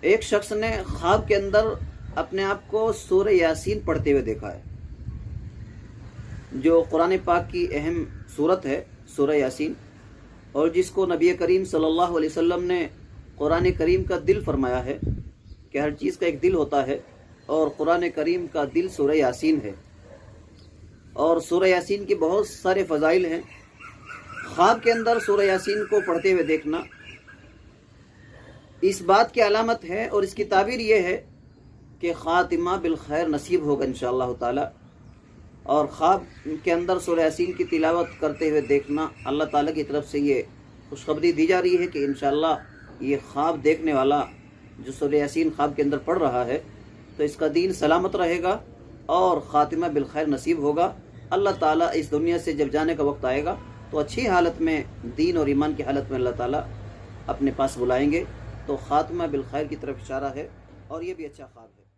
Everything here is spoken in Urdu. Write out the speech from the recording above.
ایک شخص نے خواب کے اندر اپنے آپ کو سورہ یاسین پڑھتے ہوئے دیکھا ہے، جو قرآن پاک کی اہم سورت ہے سورہ یاسین، اور جس کو نبی کریم صلی اللہ علیہ وسلم نے قرآن کریم کا دل فرمایا ہے کہ ہر چیز کا ایک دل ہوتا ہے، اور قرآن کریم کا دل سورہ یاسین ہے، اور سورہ یاسین کے بہت سارے فضائل ہیں۔ خواب کے اندر سورہ یاسین کو پڑھتے ہوئے دیکھنا اس بات کی علامت ہے، اور اس کی تعبیر یہ ہے کہ خاتمہ بالخیر نصیب ہوگا انشاءاللہ تعالی۔ اور خواب کے اندر سورہ یاسین کی تلاوت کرتے ہوئے دیکھنا، اللہ تعالیٰ کی طرف سے یہ خوشخبری دی جا رہی ہے کہ انشاءاللہ یہ خواب دیکھنے والا جو سورہ یاسین خواب کے اندر پڑھ رہا ہے تو اس کا دین سلامت رہے گا اور خاتمہ بالخیر نصیب ہوگا۔ اللہ تعالیٰ اس دنیا سے جب جانے کا وقت آئے گا تو اچھی حالت میں، دین اور ایمان کی حالت میں اللہ تعالیٰ اپنے پاس بلائیں گے۔ تو خاتمہ بالخیر کی طرف اشارہ ہے، اور یہ بھی اچھا خواب ہے۔